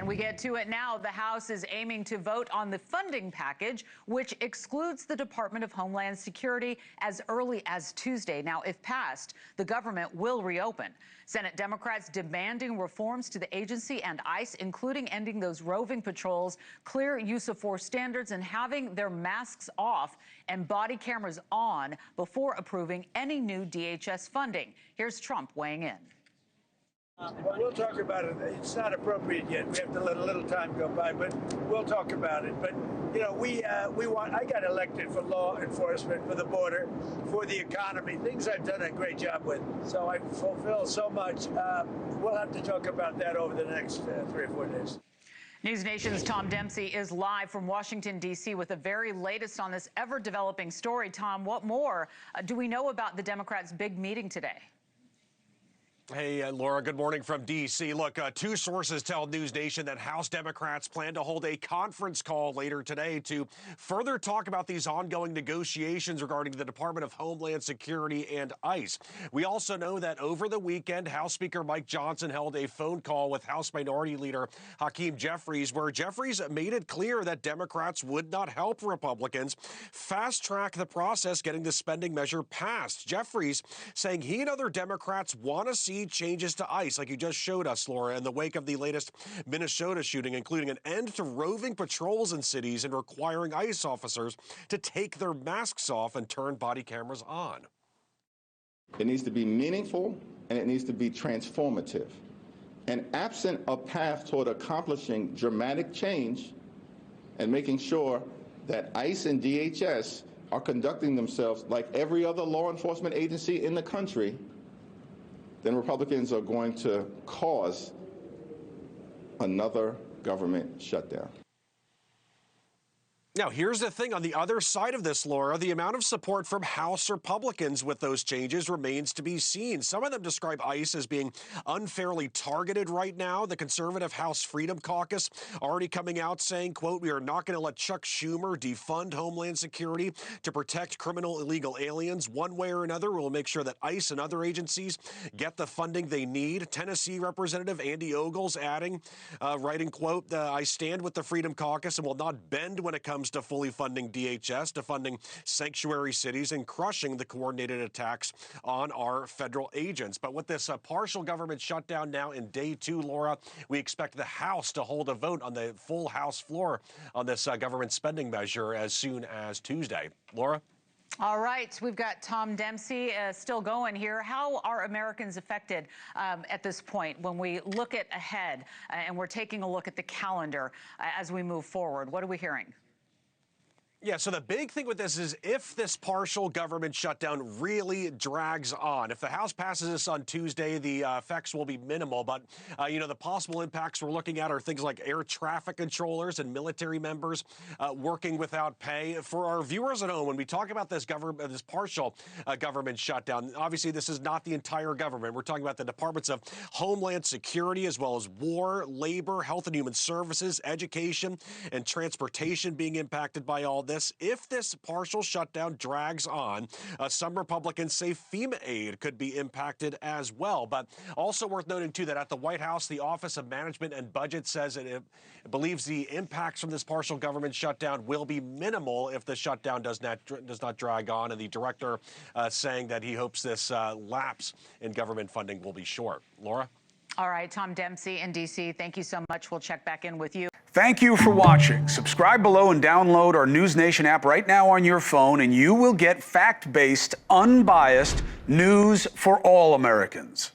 And we get to it now. The House is aiming to vote on the funding package, which excludes the Department of Homeland Security as early as Tuesday. Now, if passed, the government will reopen. Senate Democrats demanding reforms to the agency and ICE, including ending those roving patrols, clear use of force standards, and having their masks off and body cameras on before approving any new DHS funding. Here's Trump weighing in. Well, we'll talk about it. It's not appropriate yet. We have to let a little time go by, but we'll talk about it. But, you know, we want, I got elected for law enforcement, for the border, for the economy, things I've done a great job with. So I fulfill so much. We'll have to talk about that over the next 3 or 4 days. NewsNation's Tom Dempsey is live from Washington, D.C. with the very latest on this ever-developing story. Tom, what more do we know about the Democrats' big meeting today? Hey, Laura, good morning from D.C. Look, two sources tell NewsNation that House Democrats plan to hold a conference call later today to further talk about these ongoing negotiations regarding the Department of Homeland Security and ICE. We also know that over the weekend, House Speaker Mike Johnson held a phone call with House Minority Leader Hakeem Jeffries, where Jeffries made it clear that Democrats would not help Republicans fast-track the process getting the spending measure passed. Jeffries saying he and other Democrats want to see changes to ICE, like you just showed us, Laura, in the wake of the latest Minnesota shooting, including an end to roving patrols in cities and requiring ICE officers to take their masks off and turn body cameras on. It needs to be meaningful and it needs to be transformative. And absent a path toward accomplishing dramatic change and making sure that ICE and DHS are conducting themselves like every other law enforcement agency in the country, then Republicans are going to cause another government shutdown. Now, here's the thing on the other side of this, Laura. The amount of support from House Republicans with those changes remains to be seen. Some of them describe ICE as being unfairly targeted right now. The conservative House Freedom Caucus already coming out saying, quote, "We are not going to let Chuck Schumer defund Homeland Security to protect criminal illegal aliens. One way or another, we'll make sure that ICE and other agencies get the funding they need." Tennessee Representative Andy Ogles adding, writing, quote, "I stand with the Freedom Caucus and will not bend when it comes to fully funding DHS, to funding sanctuary cities, and crushing the coordinated attacks on our federal agents." But with this partial government shutdown now in day 2, Laura, we expect the House to hold a vote on the full House floor on this government spending measure as soon as Tuesday. Laura? All right, we've got Tom Dempsey still going here. How are Americans affected at this point when we look at ahead and we're taking a look at the calendar as we move forward? What are we hearing? Yeah, so the big thing with this is if this partial government shutdown really drags on, if the House passes this on Tuesday, the effects will be minimal. But, you know, the possible impacts we're looking at are things like air traffic controllers and military members working without pay. For our viewers at home, when we talk about this partial government shutdown, obviously this is not the entire government. We're talking about the Departments of Homeland Security, as well as War, Labor, Health and Human Services, Education, and Transportation being impacted by all this. If this partial shutdown drags on, some Republicans say FEMA aid could be impacted as well. But also worth noting, too, that at the White House, the Office of Management and Budget says it believes the impacts from this partial government shutdown will be minimal if the shutdown does not drag on. And the director saying that he hopes this lapse in government funding will be short. Laura? All right, Tom Dempsey in D.C., thank you so much. We'll check back in with you. Thank you for watching. Subscribe below and download our NewsNation app right now on your phone, and you will get fact-based, unbiased news for all Americans.